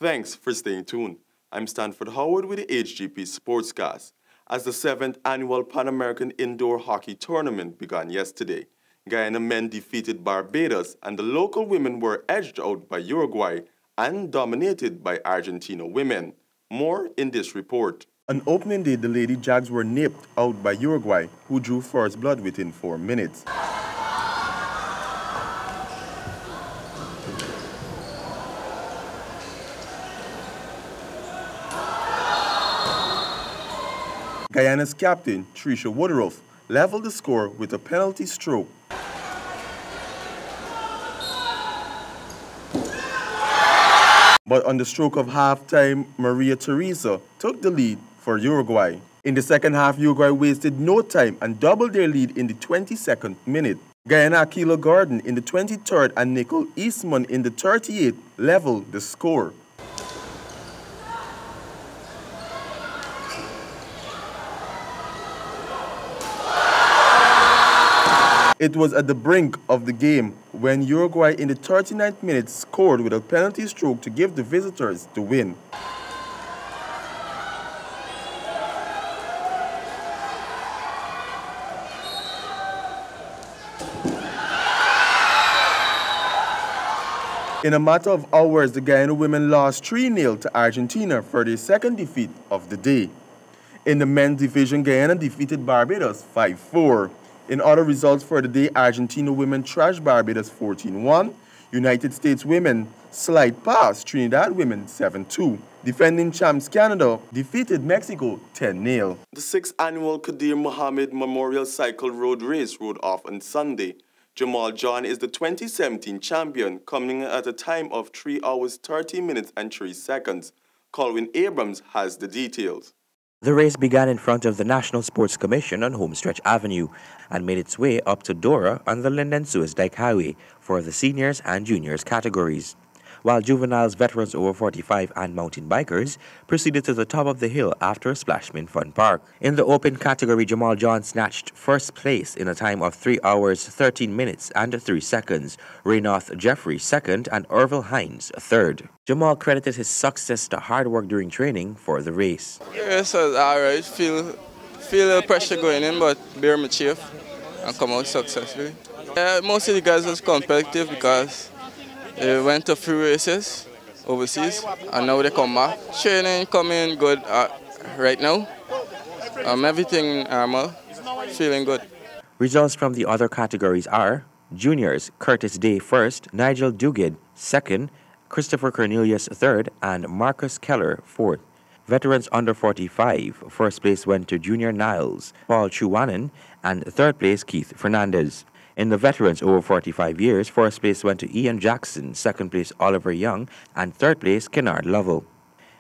Thanks for staying tuned. I'm Stanford Howard with the HGP Sportscast. As the 7th annual Pan American Indoor Hockey Tournament began yesterday, Guyana men defeated Barbados and the local women were edged out by Uruguay and dominated by Argentina women. More in this report. On opening day, the Lady Jags were nipped out by Uruguay, who drew first blood within 4 minutes. Guyana's captain, Tricia Woodruff, leveled the score with a penalty stroke. But on the stroke of halftime, Maria Teresa took the lead for Uruguay. In the second half, Uruguay wasted no time and doubled their lead in the 22nd minute. Guyana Aquila Gordon in the 23rd and Nicole Eastman in the 38th leveled the score. It was at the brink of the game when Uruguay in the 39th minute scored with a penalty stroke to give the visitors the win. In a matter of hours, the Guyana women lost 3-0 to Argentina for their second defeat of the day. In the men's division, Guyana defeated Barbados 5-4. In other results for the day, Argentina women trashed Barbados 14-1. United States women slide past Trinidad women 7-2. Defending champs Canada defeated Mexico 10-0. The 6th annual Qadir Muhammad Memorial Cycle Road Race rode off on Sunday. Jamal John is the 2017 champion, coming at a time of 3 hours 30 minutes and 3 seconds. Colwyn Abrams has the details. The race began in front of the National Sports Commission on Homestretch Avenue and made its way up to Dora on the Linden Suez Dyke Highway for the seniors and juniors categories, while juveniles, veterans over 45 and mountain bikers proceeded to the top of the hill after a splashman fun park. In the open category, Jamal John snatched first place in a time of 3 hours 13 minutes and 3 seconds, Raynoth Jeffrey second and Orville Hines third. Jamal credited his success to hard work during training for the race. Yes, alright. Feel a little pressure going in, but bear my chief and come out successfully. Most of the guys was competitive because they went to few races overseas and now they come back. Training coming good right now. Everything normal, feeling good. Results from the other categories are juniors, Curtis Day first, Nigel Dugid second, Christopher Cornelius third, and Marcus Keller fourth. Veterans under 45, first place went to Junior Niles, Paul Chuanen, and third place Keith Fernandez. In the veterans over 45 years, first place went to Ian Jackson, second place Oliver Young, and third place Kennard Lovell.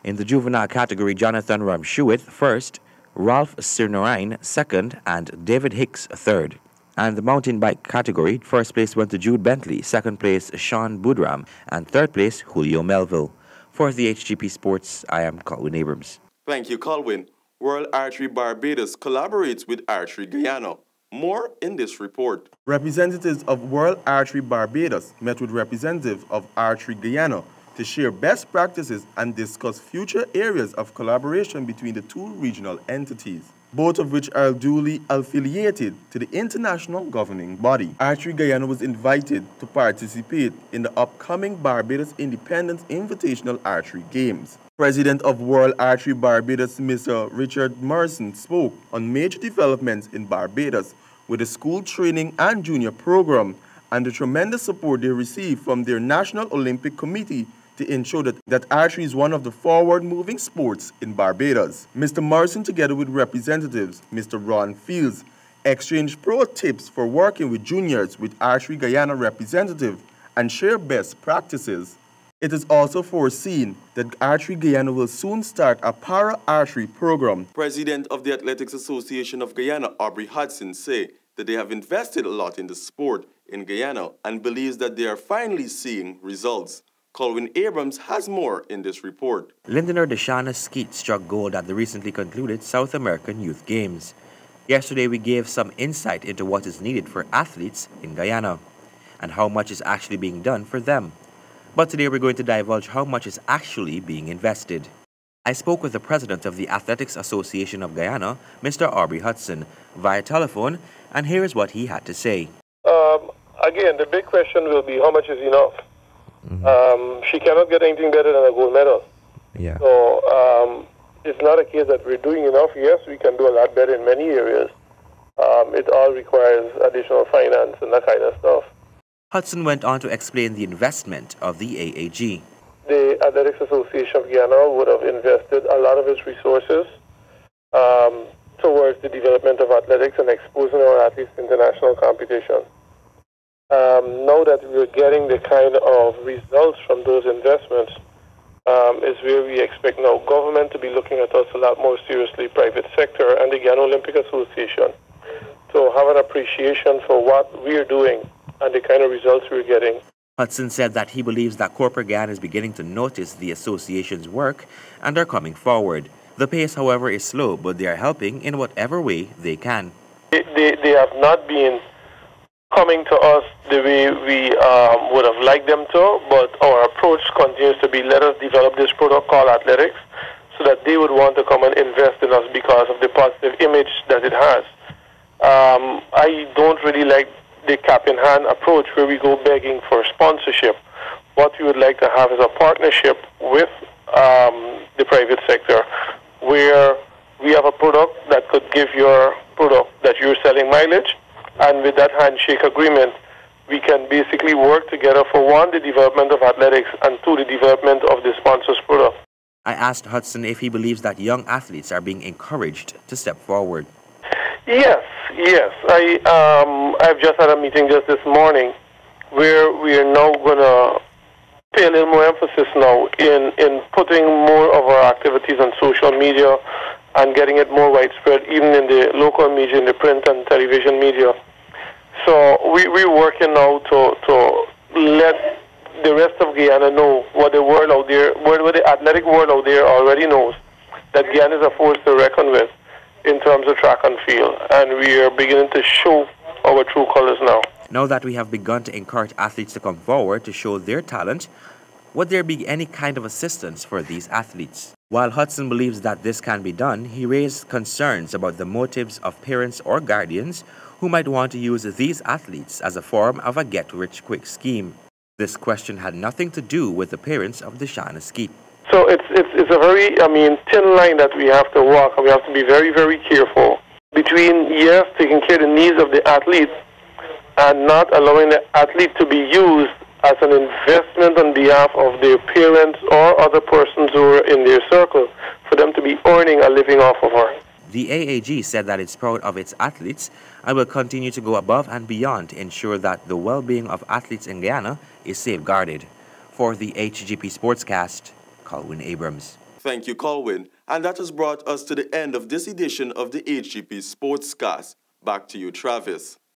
In the juvenile category, Jonathan Ramshuit first, Ralph Sirnarine second, and David Hicks third. And the mountain bike category, first place went to Jude Bentley, second place Sean Budram, and third place Julio Melville. For the HGP Sports, I am Colwyn Abrams. Thank you, Colwyn. World Archery Barbados collaborates with Archery Guyana. More in this report. Representatives of World Archery Barbados met with representatives of Archery Guyana to share best practices and discuss future areas of collaboration between the two regional entities, both of which are duly affiliated to the international governing body. Archery Guyana was invited to participate in the upcoming Barbados Independence Invitational Archery Games. President of World Archery Barbados, Mr. Richard Morrison, spoke on major developments in Barbados with the school training and junior program and the tremendous support they receive from their National Olympic Committee to ensure that archery is one of the forward-moving sports in Barbados. Mr. Morrison, together with representatives, Mr. Ron Fields, exchanged pro tips for working with juniors with Archery Guyana representative and share best practices. It is also foreseen that Archery Guyana will soon start a para-archery program. President of the Athletics Association of Guyana, Aubrey Hudson, say that they have invested a lot in the sport in Guyana and believes that they are finally seeing results. Colwyn Abrams has more in this report. Lindoner Deshana Skeet struck gold at the recently concluded South American Youth Games. Yesterday, we gave some insight into what is needed for athletes in Guyana and how much is actually being done for them. But today we're going to divulge how much is actually being invested. I spoke with the president of the Athletics Association of Guyana, Mr. Aubrey Hudson, via telephone, and here is what he had to say. Again, the big question will be how much is enough? She cannot get anything better than a gold medal. Yeah. So it's not a case that we're doing enough. Yes, we can do a lot better in many areas. It all requires additional finance and that kind of stuff. Hudson went on to explain the investment of the AAG. The Athletics Association of Guyana would have invested a lot of its resources towards the development of athletics and exposing our athletes to international competition. Now that we're getting the kind of results from those investments is where we expect now government to be looking at us a lot more seriously, private sector and the Guyana Olympic Association, to have an appreciation for what we're doing and the kind of results we're getting. Hudson said that he believes that corporate Guyana is beginning to notice the association's work and are coming forward. The pace, however, is slow, but they are helping in whatever way they can. They have not been coming to us the way we would have liked them to, but our approach continues to be let us develop this product called athletics so that they would want to come and invest in us because of the positive image that it has. I don't really like the cap-in-hand approach where we go begging for sponsorship. What we would like to have is a partnership with the private sector where we have a product that could give your product that you're selling mileage, and with that handshake agreement, we can basically work together for one, the development of athletics, and two, the development of the sponsor's product. I asked Hudson if he believes that young athletes are being encouraged to step forward. Yes. I've just had a meeting just this morning where we are now going to pay a little more emphasis now in putting more of our activities on social media and getting it more widespread, even in the local media, in the print and television media. So we're working now to let the rest of Guyana know what the world out there, what the athletic world out there already knows, that Guyana is a force to reckon with in terms of track and field, and we are beginning to show our true colors now. Now that we have begun to encourage athletes to come forward to show their talent, would there be any kind of assistance for these athletes? While Hudson believes that this can be done, he raised concerns about the motives of parents or guardians who might want to use these athletes as a form of a get-rich-quick scheme. This question had nothing to do with the parents of the Shana Skeet. So it's a very, thin line that we have to walk, and we have to be very, very careful between, yes, taking care of the needs of the athlete and not allowing the athlete to be used as an investment on behalf of their parents or other persons who are in their circle for them to be earning a living off of her. The AAG said that it's proud of its athletes and will continue to go above and beyond to ensure that the well-being of athletes in Guyana is safeguarded. For the Hgp Sportscast, Colwyn Abrams. Thank you, Colwyn. And that has brought us to the end of this edition of the Hgp Sportscast. Back to you, Travis.